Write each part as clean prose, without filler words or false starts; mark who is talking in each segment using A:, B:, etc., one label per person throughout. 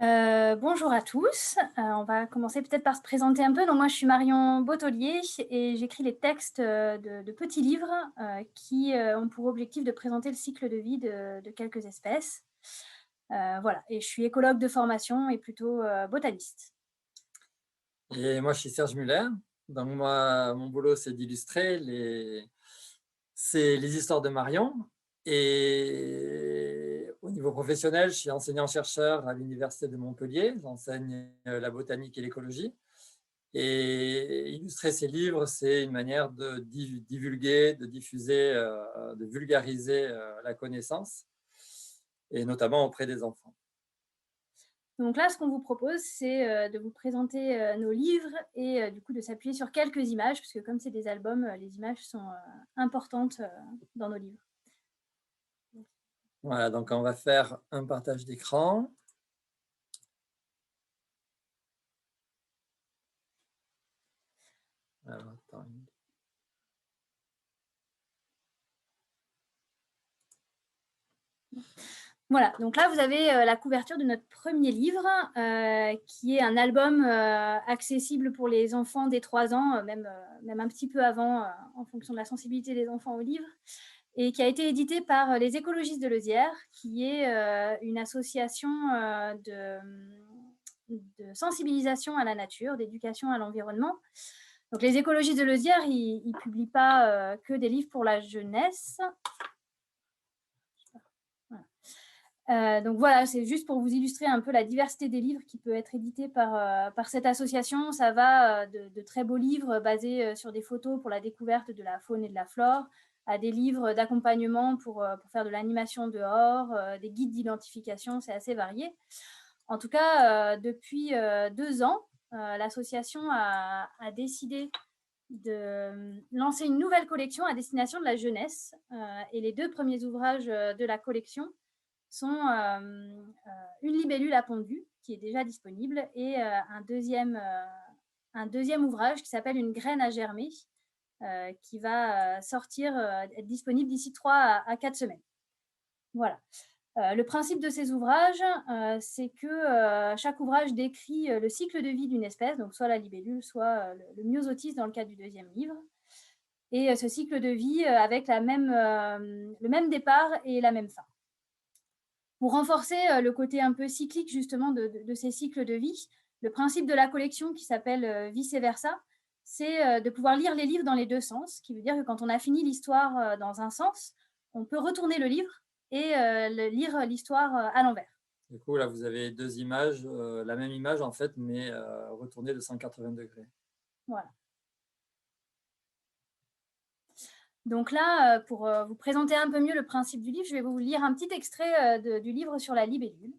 A: Bonjour à tous. On va commencer peut-être par se présenter un peu. Donc moi, je suis Marion Bottolier et j'écris les textes, de petits livres, qui, ont pour objectif de présenter le cycle de vie de quelques espèces. Voilà, et je suis écologue de formation et plutôt, botaniste.
B: Et moi, je suis Serge Muller. Donc moi, mon boulot, c'est d'illustrer les histoires de Marion. Et au niveau professionnel, je suis enseignant-chercheur à l'Université de Montpellier. J'enseigne la botanique et l'écologie. Et illustrer ces livres, c'est une manière de divulguer, de diffuser, de vulgariser la connaissance, et notamment auprès des enfants.
A: Donc là, ce qu'on vous propose, c'est, de vous présenter, nos livres et du coup de s'appuyer sur quelques images, puisque comme c'est des albums, les images sont, importantes, dans nos livres.
B: Voilà, donc on va faire un partage d'écran. Alors, attends.
A: Voilà, donc là, vous avez la couverture de notre premier livre, qui est un album accessible pour les enfants dès 3 ans, même un petit peu avant, en fonction de la sensibilité des enfants au livre, et qui a été édité par les écologistes de Leuzière, qui est une association de sensibilisation à la nature, d'éducation à l'environnement. Donc les écologistes de Leuzière, ils ne publient pas que des livres pour la jeunesse. Donc voilà, c'est juste pour vous illustrer un peu la diversité des livres qui peut être édité par cette association. Ça va de très beaux livres basés sur des photos pour la découverte de la faune et de la flore, à des livres d'accompagnement pour faire de l'animation dehors, des guides d'identification, c'est assez varié. En tout cas, depuis 2 ans, l'association a décidé de lancer une nouvelle collection à destination de la jeunesse. Et les 2 premiers ouvrages de la collection sont une libellule à pondu qui est déjà disponible et un deuxième ouvrage qui s'appelle Une graine à germer, qui va sortir, être disponible d'ici 3 à 4 semaines. Voilà. Le principe de ces ouvrages, c'est que chaque ouvrage décrit le cycle de vie d'une espèce, donc soit la libellule, soit le myosotis dans le cas du deuxième livre. Et ce cycle de vie avec le même départ et la même fin. Pour renforcer le côté un peu cyclique justement de ces cycles de vie, le principe de la collection qui s'appelle Vice versa, c'est de pouvoir lire les livres dans les deux sens, ce qui veut dire que quand on a fini l'histoire dans un sens, on peut retourner le livre et lire l'histoire à l'envers.
B: Du coup, là, vous avez deux images, la même image en fait, mais retournée de 180 degrés.
A: Voilà. Donc là, pour vous présenter un peu mieux le principe du livre, je vais vous lire un petit extrait du livre sur la libellule.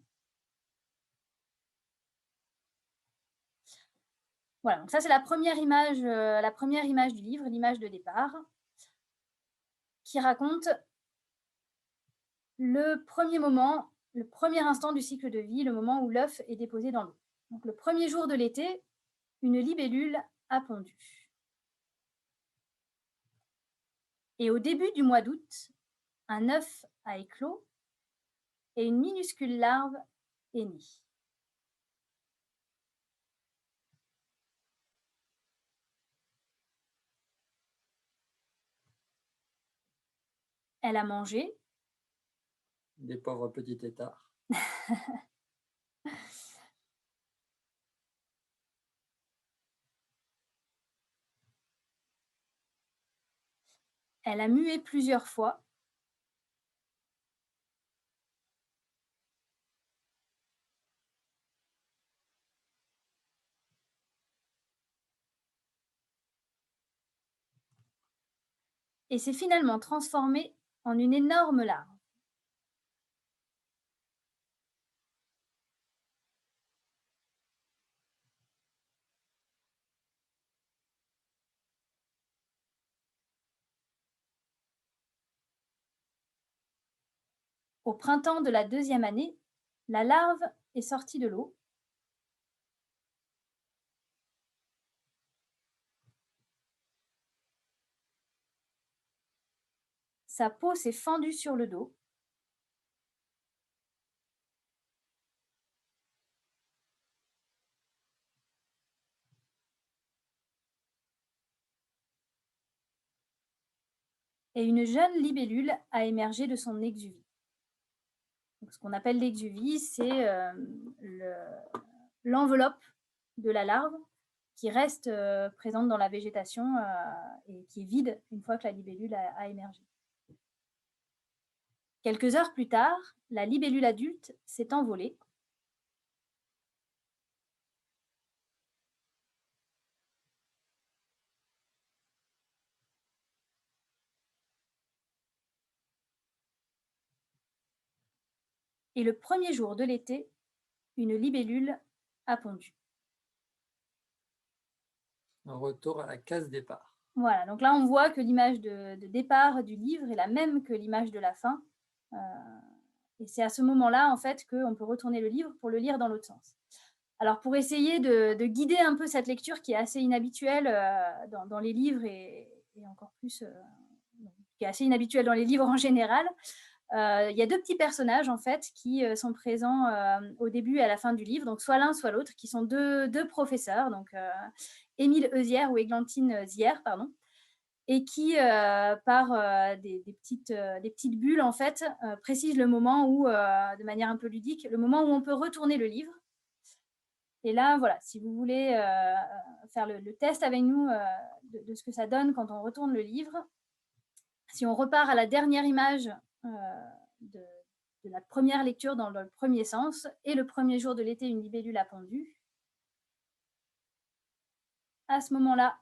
A: Voilà, donc ça c'est la première image du livre, l'image de départ, qui raconte le premier moment, le premier instant du cycle de vie, le moment où l'œuf est déposé dans l'eau. Donc le premier jour de l'été, une libellule a pondu. Et au début du mois d'août, un œuf a éclos et une minuscule larve est née. Elle a mangé,
B: Des pauvres petits têtards.
A: elle a mué plusieurs fois, et s'est finalement transformée en une énorme larve. Au printemps de la deuxième année, la larve est sortie de l'eau. Sa peau s'est fendue sur le dos. et une jeune libellule a émergé de son exuvie. Donc, ce qu'on appelle l'exuvie, c'est l'enveloppe de la larve qui reste présente dans la végétation et qui est vide une fois que la libellule a émergé. Quelques heures plus tard, la libellule adulte s'est envolée. Et le premier jour de l'été, une libellule a pondu.
B: Un retour à la case départ.
A: Voilà, donc là on voit que l'image de départ du livre est la même que l'image de la fin. Et c'est à ce moment-là en fait qu'on peut retourner le livre pour le lire dans l'autre sens. Alors pour essayer de guider un peu cette lecture qui est assez inhabituelle dans les livres et encore plus, qui est assez inhabituelle dans les livres en général, il y a 2 petits personnages en fait qui sont présents au début et à la fin du livre, donc soit l'un soit l'autre, qui sont deux professeurs, donc Émile Euzière ou Églantine Zière, pardon, et qui par des petites bulles en fait précisent le moment où, de manière un peu ludique, le moment où on peut retourner le livre. Et là, voilà, si vous voulez faire le test avec nous de ce que ça donne quand on retourne le livre, si on repart à la dernière image de la première lecture dans le premier sens, et le premier jour de l'été, une libellule a pondu. À ce moment-là,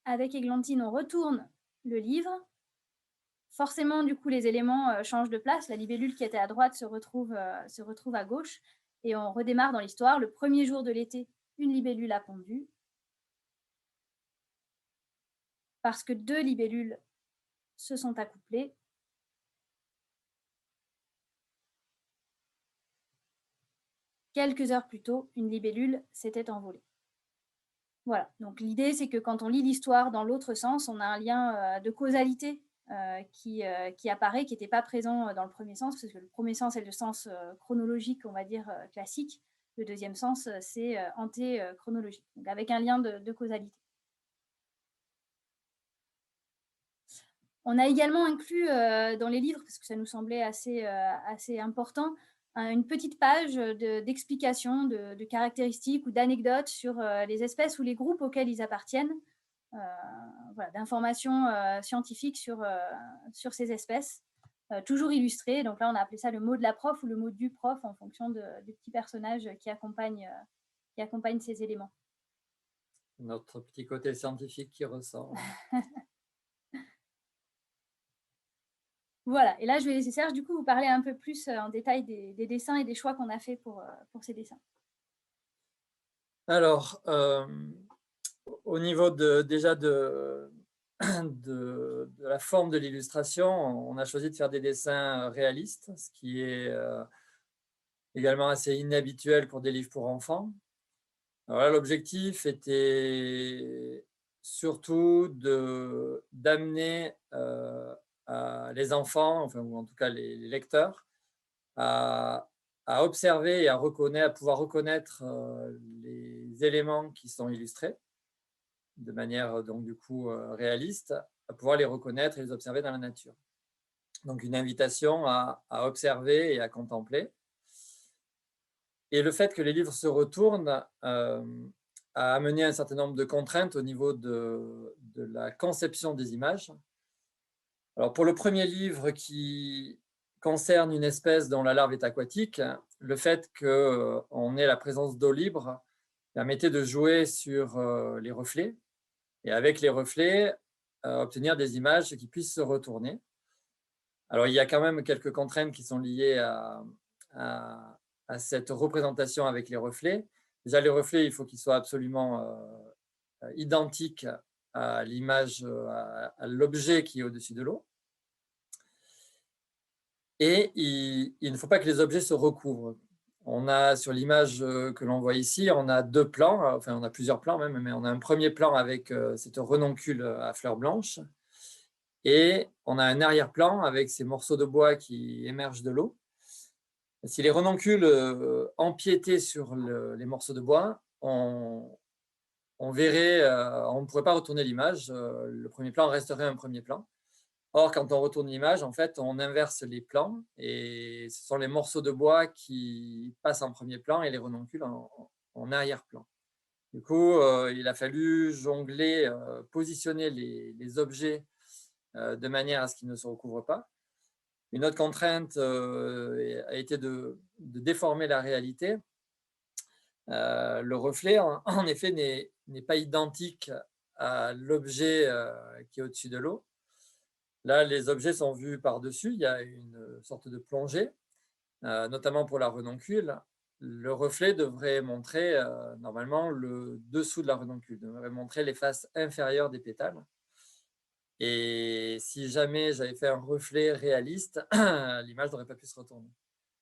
A: avec Églantine, on retourne le livre. Forcément, du coup, les éléments changent de place. La libellule qui était à droite se retrouve à gauche. Et on redémarre dans l'histoire. Le premier jour de l'été, une libellule a pondu. Parce que 2 libellules se sont accouplées. Quelques heures plus tôt, une libellule s'était envolée. Voilà, donc l'idée, c'est que quand on lit l'histoire dans l'autre sens, on a un lien de causalité qui apparaît, qui n'était pas présent dans le premier sens, parce que le premier sens est le sens chronologique, on va dire, classique. Le deuxième sens, c'est antéchronologique, donc avec un lien de causalité. On a également inclus dans les livres, parce que ça nous semblait assez important, une petite page d'explications, de caractéristiques ou d'anecdotes sur les espèces ou les groupes auxquels ils appartiennent, voilà, d'informations scientifiques sur ces espèces, toujours illustrées. Donc là, on a appelé ça le mot de la prof ou le mot du prof en fonction du petit personnage qui accompagne ces éléments.
B: Notre petit côté scientifique qui ressort.
A: Voilà, et là, je vais laisser Serge, du coup, vous parler un peu plus en détail des dessins et des choix qu'on a fait pour ces dessins.
B: Alors, au niveau déjà de la forme de l'illustration, on a choisi de faire des dessins réalistes, ce qui est également assez inhabituel pour des livres pour enfants. Alors là, l'objectif était surtout d'amener les enfants, enfin, ou en tout cas les lecteurs, à observer et à pouvoir reconnaître les éléments qui sont illustrés de manière donc du coup réaliste, à pouvoir les reconnaître et les observer dans la nature. Donc une invitation à observer et à contempler. Et le fait que les livres se retournent a amené un certain nombre de contraintes au niveau de la conception des images. Alors pour le premier livre qui concerne une espèce dont la larve est aquatique, le fait qu'on ait la présence d'eau libre permettait de jouer sur les reflets et avec les reflets, obtenir des images qui puissent se retourner. Alors il y a quand même quelques contraintes qui sont liées à cette représentation avec les reflets. Déjà les reflets, il faut qu'ils soient absolument identiques à l'image, à l'objet qui est au-dessus de l'eau. Et il ne faut pas que les objets se recouvrent. On a sur l'image que l'on voit ici, on a 2 plans, enfin on a plusieurs plans même, mais on a un premier plan avec cette renoncule à fleurs blanches et on a un arrière-plan avec ces morceaux de bois qui émergent de l'eau. Si les renoncules empiétaient sur les morceaux de bois, on verrait, on ne pourrait pas retourner l'image, le premier plan resterait un premier plan. Or, quand on retourne l'image, en fait, on inverse les plans et ce sont les morceaux de bois qui passent en premier plan et les renoncules en arrière-plan. Du coup, il a fallu jongler, positionner les objets de manière à ce qu'ils ne se recouvrent pas. Une autre contrainte a été de déformer la réalité. Le reflet, en effet, n'est pas identique à l'objet qui est au-dessus de l'eau. Là, les objets sont vus par-dessus. Il y a une sorte de plongée, notamment pour la renoncule. Le reflet devrait montrer normalement le dessous de la renoncule, devrait montrer les faces inférieures des pétales. Et si jamais j'avais fait un reflet réaliste, l'image n'aurait pas pu se retourner.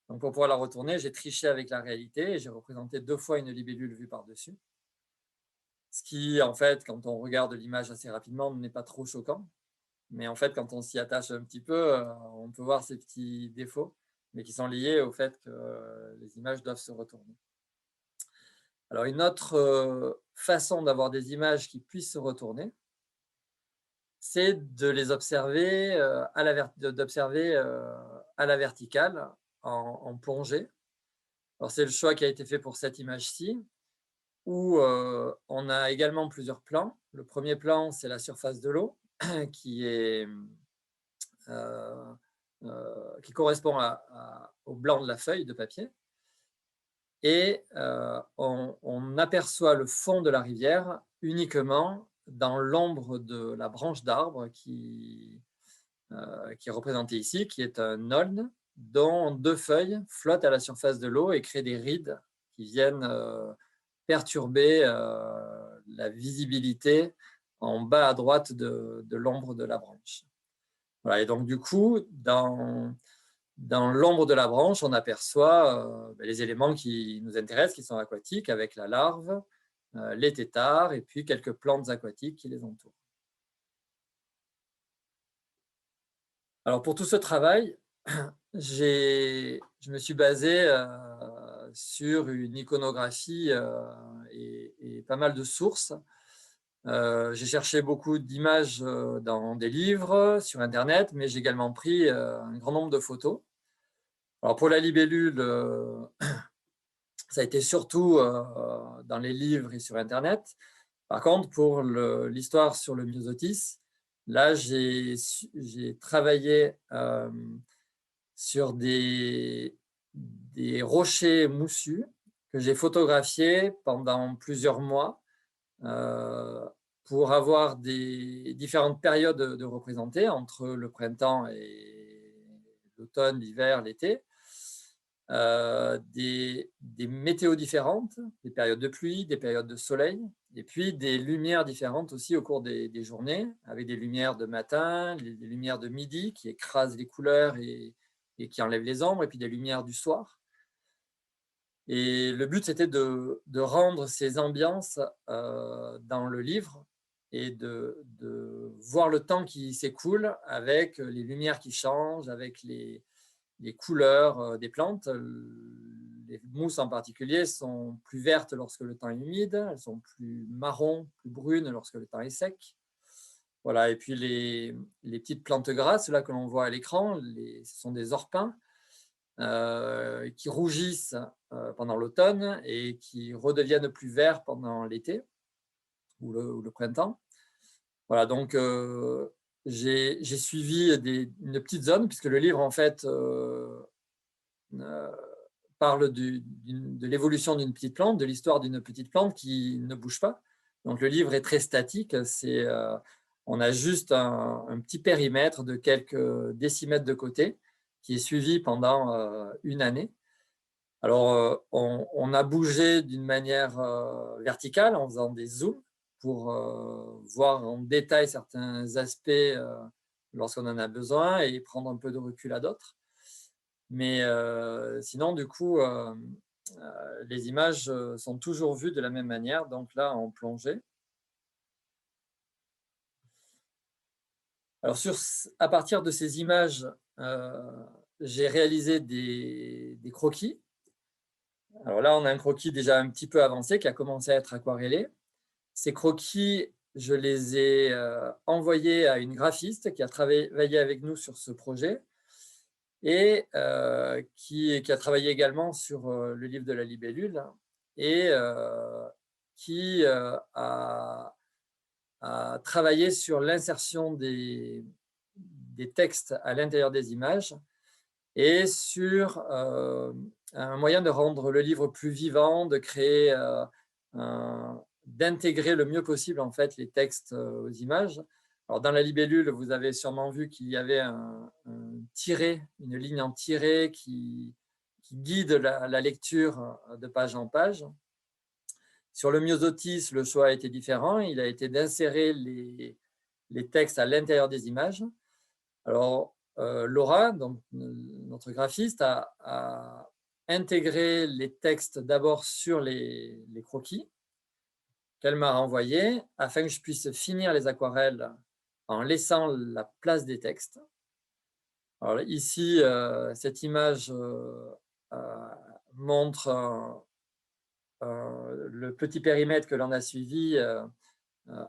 B: Donc pour pouvoir la retourner, j'ai triché avec la réalité et j'ai représenté 2 fois une libellule vue par-dessus. Ce qui, en fait, quand on regarde l'image assez rapidement, n'est pas trop choquant. Mais en fait, quand on s'y attache un petit peu, on peut voir ces petits défauts, mais qui sont liés au fait que les images doivent se retourner. Alors, une autre façon d'avoir des images qui puissent se retourner, c'est de les observer à la verticale, en plongée. Alors, c'est le choix qui a été fait pour cette image-ci, où on a également plusieurs plans. Le premier plan, c'est la surface de l'eau, qui correspond au blanc de la feuille de papier. Et on aperçoit le fond de la rivière uniquement dans l'ombre de la branche d'arbre qui est représentée ici, qui est un aulne dont 2 feuilles flottent à la surface de l'eau et créent des rides qui viennent perturber la visibilité en bas à droite de l'ombre de la branche. Voilà, et donc du coup, dans l'ombre de la branche, on aperçoit les éléments qui nous intéressent, qui sont aquatiques, avec la larve, les têtards et puis quelques plantes aquatiques qui les entourent. Alors pour tout ce travail, je me suis basé sur une iconographie et pas mal de sources. J'ai cherché beaucoup d'images dans des livres, sur Internet, mais j'ai également pris un grand nombre de photos. Alors pour la libellule, ça a été surtout dans les livres et sur Internet. Par contre, pour l'histoire sur le myosotis, là, j'ai travaillé sur des rochers moussus que j'ai photographiés pendant plusieurs mois pour avoir des différentes périodes de représentées entre le printemps et l'automne, l'hiver, l'été. Des météos différentes, des périodes de pluie, des périodes de soleil, et puis des lumières différentes aussi au cours des journées, avec des lumières de matin, des lumières de midi qui écrasent les couleurs et qui enlèvent les ombres, et puis des lumières du soir. Et le but, c'était de rendre ces ambiances dans le livre et de voir le temps qui s'écoule avec les lumières qui changent, avec les couleurs des plantes. Les mousses en particulier sont plus vertes lorsque le temps est humide, elles sont plus marron, plus brunes lorsque le temps est sec. Voilà, et puis les petites plantes grasses là, que l'on voit à l'écran, ce sont des orpins qui rougissent pendant l'automne et qui redeviennent plus verts pendant l'été ou le printemps. Voilà, donc j'ai suivi une petite zone, puisque le livre, en fait, parle de l'évolution d'une petite plante, de l'histoire d'une petite plante qui ne bouge pas. Donc le livre est très statique. On a juste un petit périmètre de quelques décimètres de côté qui est suivi pendant une année. Alors, on a bougé d'une manière verticale en faisant des zooms pour voir en détail certains aspects lorsqu'on en a besoin et prendre un peu de recul à d'autres. Mais sinon, du coup, les images sont toujours vues de la même manière, donc là, en plongée. Alors, à partir de ces images, j'ai réalisé des croquis. Alors là, on a un croquis déjà un petit peu avancé qui a commencé à être aquarellé. Ces croquis je les ai envoyés à une graphiste qui a travaillé avec nous sur ce projet et qui a travaillé également sur le livre de la libellule et qui a travaillé sur l'insertion des textes à l'intérieur des images et sur un moyen de rendre le livre plus vivant, de créer, d'intégrer le mieux possible en fait les textes aux images. Alors dans la libellule, vous avez sûrement vu qu'il y avait un tiret, une ligne en tiret qui guide la lecture de page en page. Sur le Myosotis, le choix a été différent. Il a été d'insérer les textes à l'intérieur des images. Alors, Laura, donc, notre graphiste, a intégré les textes d'abord sur les croquis qu'elle m'a renvoyés afin que je puisse finir les aquarelles en laissant la place des textes. Alors ici, cette image montre le petit périmètre que l'on a suivi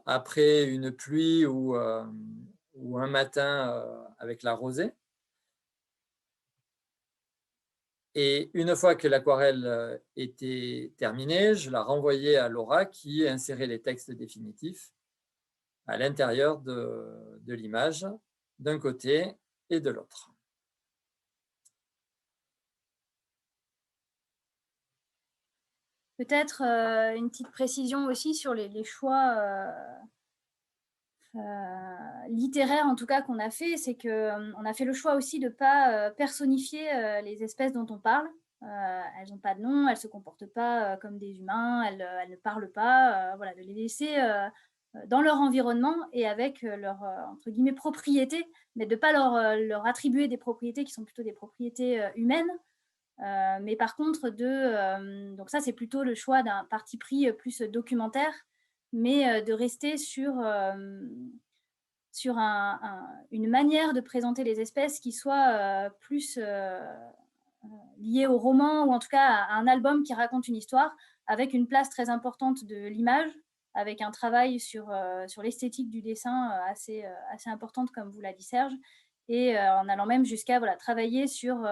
B: après une pluie ou un matin avec la rosée. Et une fois que l'aquarelle était terminée, je la renvoyais à Laura qui insérait les textes définitifs à l'intérieur de l'image, d'un côté et de l'autre.
A: Peut-être une petite précision aussi sur les choix littéraires, en tout cas, qu'on a fait, c'est qu'on a fait le choix aussi de ne pas personnifier les espèces dont on parle. Elles n'ont pas de nom, elles ne se comportent pas comme des humains, elles ne parlent pas, voilà, de les laisser dans leur environnement et avec leurs entre guillemets propriétés, mais de ne pas leur attribuer des propriétés qui sont plutôt des propriétés humaines. Mais par contre, donc ça, c'est plutôt le choix d'un parti pris plus documentaire, mais de rester sur une manière de présenter les espèces qui soit plus liée au roman, ou en tout cas à un album qui raconte une histoire, avec une place très importante de l'image, avec un travail sur l'esthétique du dessin assez importante, comme vous l'a dit Serge, et en allant même jusqu'à travailler sur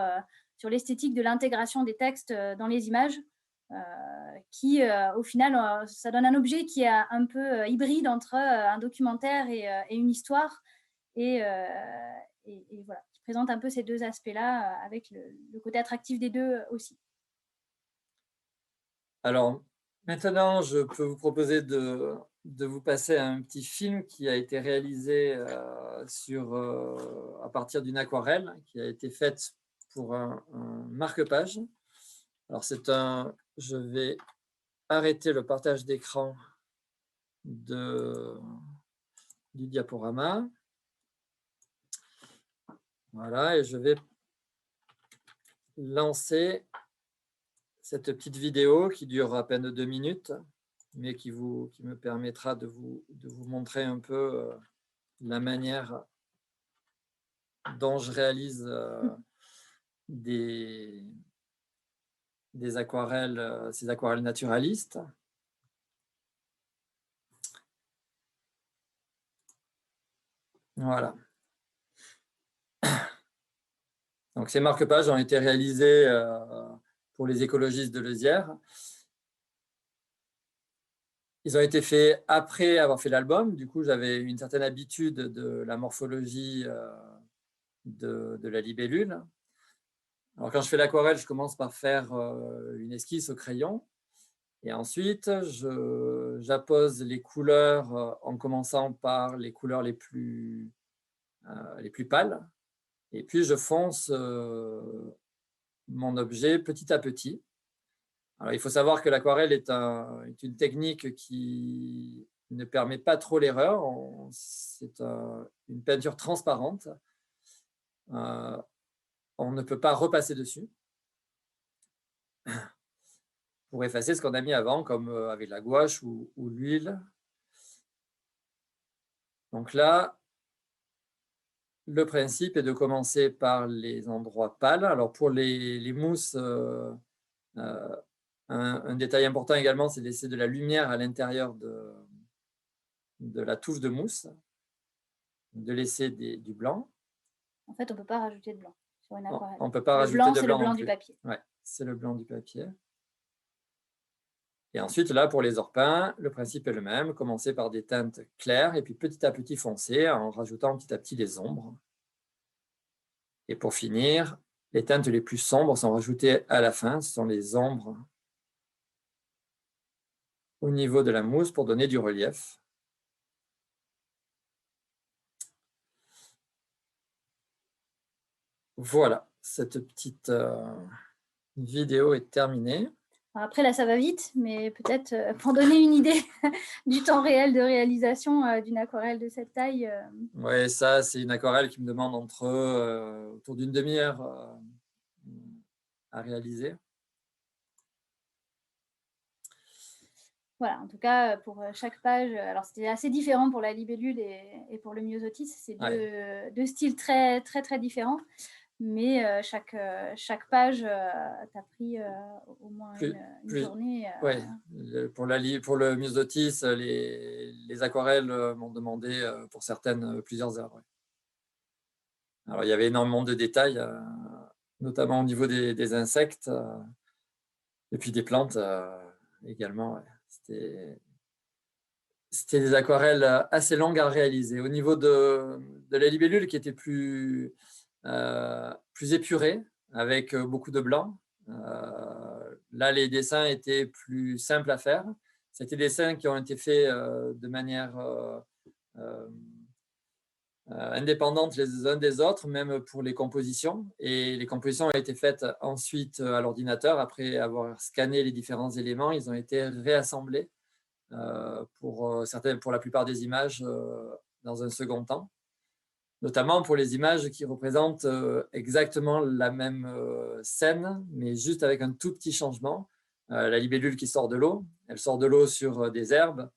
A: l'esthétique de l'intégration des textes dans les images, qui, au final, ça donne un objet qui est un peu hybride entre un documentaire et une histoire, et voilà, qui présente un peu ces deux aspects-là, avec le côté attractif des deux aussi.
B: Alors, maintenant, je peux vous proposer de vous passer à un petit film qui a été réalisé à partir d'une aquarelle qui a été faite pour un marque-page. Alors, je vais arrêter le partage d'écran du diaporama. Voilà, et je vais lancer cette petite vidéo qui dure à peine 2 minutes, mais qui me permettra de vous montrer un peu la manière dont je réalise ces aquarelles naturalistes. Voilà. Donc ces marque-pages ont été réalisés pour les écologistes de Leuzière. Ils ont été faits après avoir fait l'album. Du coup, j'avais une certaine habitude de la morphologie de la libellule. Alors, quand je fais l'aquarelle, je commence par faire une esquisse au crayon. Et ensuite, j'appose les couleurs en commençant par les couleurs les plus pâles. Et puis, je fonce mon objet petit à petit. Alors, il faut savoir que l'aquarelle est une technique qui ne permet pas trop l'erreur. C'est une peinture transparente. On ne peut pas repasser dessus pour effacer ce qu'on a mis avant, comme avec la gouache ou l'huile. Donc là, le principe est de commencer par les endroits pâles. Alors pour les mousses, un détail important également, c'est de laisser de la lumière à l'intérieur de la touffe de mousse, de laisser du blanc.
A: En fait, on ne peut pas rajouter de blanc sur une aquarelle.
B: On ne peut pas rajouter
A: blanc,
B: de
A: c'est
B: blanc
A: le blanc
B: non
A: du
B: plus.
A: papier.
B: Ouais, c'est le blanc du papier. Et ensuite, là, pour les orpins, le principe est le même. Commencer par des teintes claires et puis petit à petit foncer en rajoutant petit à petit les ombres. Et pour finir, les teintes les plus sombres sont rajoutées à la fin. Ce sont les ombres au niveau de la mousse pour donner du relief. Voilà, cette petite vidéo est terminée.
A: Après, là, ça va vite, mais peut-être pour donner une idée du temps réel de réalisation d'une aquarelle de cette taille.
B: Oui, ça, c'est une aquarelle qui me demande autour d'une demi-heure à réaliser.
A: Voilà, en tout cas, pour chaque page, alors c'était assez différent pour la libellule et pour le myosotis, c'est deux styles très, très, très différents, mais chaque page t'a pris au moins une journée.
B: Oui, pour le myosotis, les aquarelles m'ont demandé pour certaines plusieurs heures. Ouais. Alors, il y avait énormément de détails, notamment au niveau des insectes et puis des plantes également. Ouais. C'était des aquarelles assez longues à réaliser. Au niveau de la libellule qui était plus épurée, avec beaucoup de blanc, là, les dessins étaient plus simples à faire. C'était des dessins qui ont été faits de manière indépendantes les uns des autres, même pour les compositions. Et les compositions ont été faites ensuite à l'ordinateur. Après avoir scanné les différents éléments, ils ont été réassemblés pour la plupart des images dans un second temps, notamment pour les images qui représentent exactement la même scène, mais juste avec un tout petit changement. La libellule qui sort de l'eau, elle sort de l'eau sur des herbes.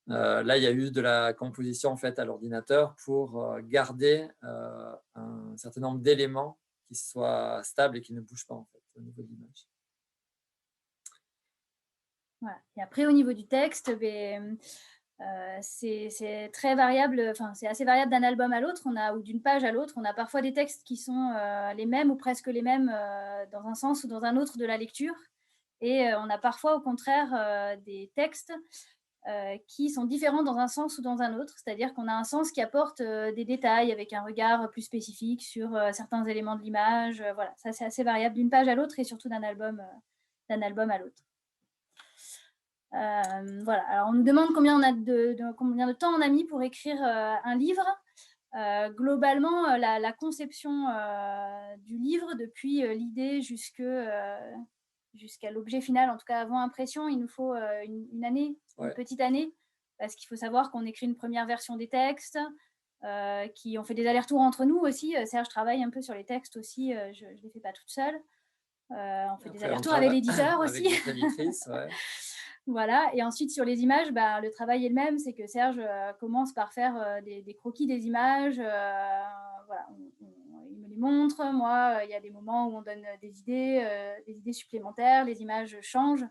B: Là, il y a eu de la composition faite à l'ordinateur pour garder un certain nombre d'éléments qui soient stables et qui ne bougent pas en fait, au niveau de l'image.
A: Voilà. Et après, au niveau du texte, c'est très variable, enfin, c'est assez variable d'un album à l'autre, ou d'une page à l'autre. On a parfois des textes qui sont les mêmes ou presque les mêmes dans un sens ou dans un autre de la lecture. Et on a parfois, au contraire, des textes qui sont différents dans un sens ou dans un autre. C'est-à-dire qu'on a un sens qui apporte des détails avec un regard plus spécifique sur certains éléments de l'image. Voilà, ça, c'est assez variable d'une page à l'autre et surtout d'un album à l'autre. Voilà. Alors, on me demande combien de temps on a mis pour écrire un livre. Globalement, la conception du livre, depuis l'idée jusqu'à l'objet final, en tout cas avant impression, il nous faut une année, une petite année, parce qu'il faut savoir qu'on écrit une première version des textes, on fait des allers-retours entre nous aussi. Serge travaille un peu sur les textes aussi, je ne les fais pas toute seule. On fait des allers-retours avec l'éditeur aussi.
B: Avec l'éditrice, ouais.
A: Voilà, et ensuite sur les images, le travail est le même, c'est que Serge commence par faire des croquis des images, voilà, il me les montre, moi il y a des moments où on donne des idées supplémentaires, les images changent,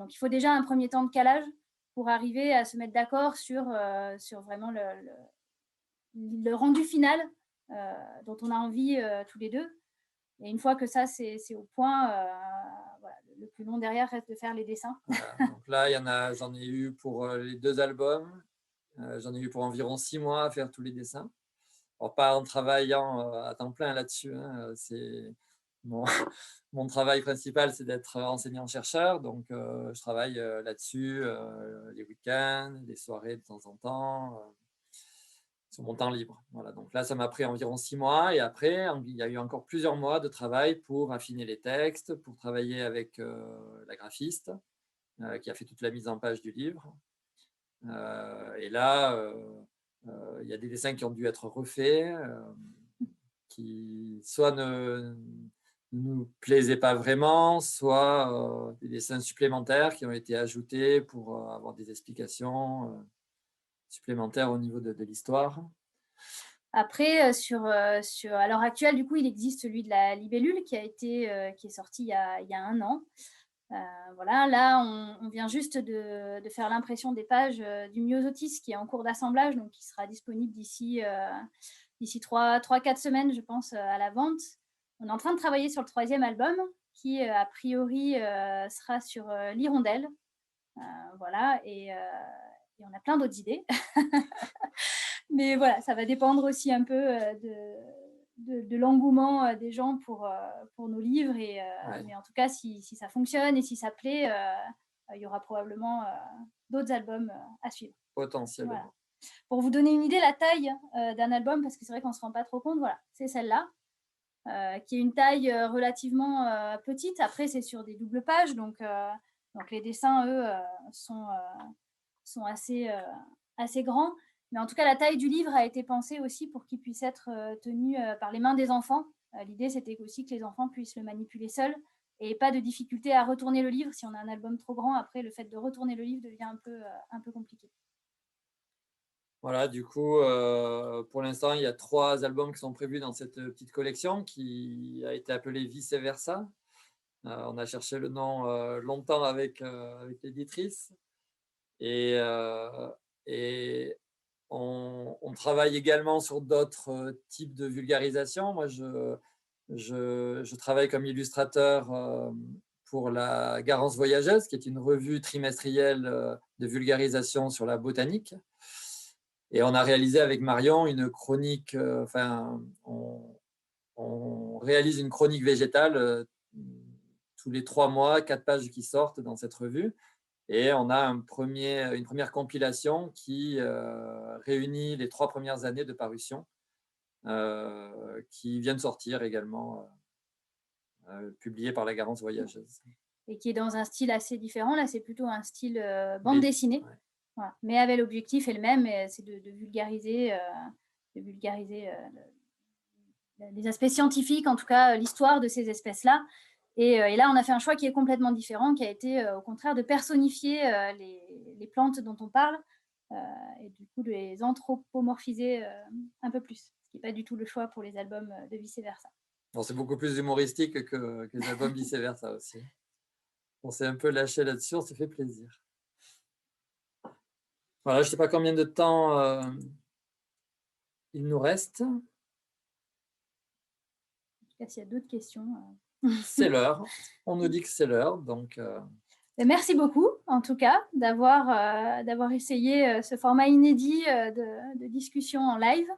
A: donc il faut déjà un premier temps de calage pour arriver à se mettre d'accord sur vraiment le rendu final dont on a envie tous les deux. Et une fois que ça, c'est au point, voilà, le plus long derrière reste de faire les dessins.
B: Voilà. Donc là, j'en ai eu pour les 2 albums. J'en ai eu pour environ 6 mois à faire tous les dessins. Alors, pas en travaillant à temps plein là-dessus. Hein. Mon travail principal, c'est d'être enseignant-chercheur. Donc, je travaille là-dessus les week-ends, les soirées de temps en temps. Sur mon temps libre. Voilà, donc là, ça m'a pris environ 6 mois. Et après, il y a eu encore plusieurs mois de travail pour affiner les textes, pour travailler avec la graphiste qui a fait toute la mise en page du livre. Et là, il y a des dessins qui ont dû être refaits, qui soit ne nous plaisaient pas vraiment, soit des dessins supplémentaires qui ont été ajoutés pour avoir des explications supplémentaires au niveau de l'histoire.
A: Après, à l'heure actuelle, du coup, il existe celui de la libellule qui est sorti il y a 1 an. Voilà, là, on vient juste de faire l'impression des pages du Myosotis qui est en cours d'assemblage, donc qui sera disponible d'ici 3-4 semaines, je pense, à la vente. On est en train de travailler sur le 3e album qui, a priori, sera sur l'hirondelle. Voilà, et on a plein d'autres idées. Mais voilà, ça va dépendre aussi un peu de l'engouement des gens pour nos livres.
B: Ouais,
A: Mais en tout cas, si ça fonctionne et si ça plaît, il y aura probablement d'autres albums à suivre. Voilà.
B: potentiellement.
A: Pour vous donner une idée, la taille d'un album, parce que c'est vrai qu'on ne se rend pas trop compte, voilà, c'est celle-là, qui est une taille relativement petite. Après, c'est sur des doubles pages, donc les dessins, eux, sont assez grands. Mais en tout cas, la taille du livre a été pensée aussi pour qu'il puisse être tenu par les mains des enfants. L'idée, c'était aussi que les enfants puissent le manipuler seuls et pas de difficulté à retourner le livre. Si on a un album trop grand, après, le fait de retourner le livre devient un peu compliqué.
B: Voilà, du coup, pour l'instant, il y a 3 albums qui sont prévus dans cette petite collection qui a été appelée Vice Versa. On a cherché le nom longtemps avec l'éditrice et, on travaille également sur d'autres types de vulgarisation. Moi, je travaille comme illustrateur pour la Garance Voyageuse, qui est une revue trimestrielle de vulgarisation sur la botanique. Et on a réalisé avec Marion une chronique, on réalise une chronique végétale tous les 3 mois, 4 pages qui sortent dans cette revue. Et on a une première compilation qui réunit les 3 premières années de parution, qui vient de sortir également, publiée par la Garance Voyageuse.
A: Et qui est dans un style assez différent. Là, c'est plutôt un style bande
B: Mais,
A: dessinée.
B: ouais.
A: Voilà. Mais avec l'objectif est le même, c'est de vulgariser, les aspects scientifiques, en tout cas l'histoire de ces espèces-là. Et là, on a fait un choix qui est complètement différent, qui a été au contraire de personnifier les plantes dont on parle et du coup de les anthropomorphiser un peu plus, ce qui n'est pas du tout le choix pour les albums de Vice Versa.
B: Bon, c'est beaucoup plus humoristique que les albums Vice Versa aussi. On s'est un peu lâché là-dessus, on s'est fait plaisir. Voilà, je ne sais pas combien de temps il nous reste.
A: En tout cas, s'il y a d'autres questions.
B: C'est l'heure. On nous dit que c'est l'heure, donc.
A: Merci beaucoup, en tout cas, d'avoir essayé ce format inédit de discussion en live.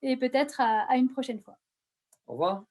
A: Et peut-être à une prochaine fois.
B: Au revoir.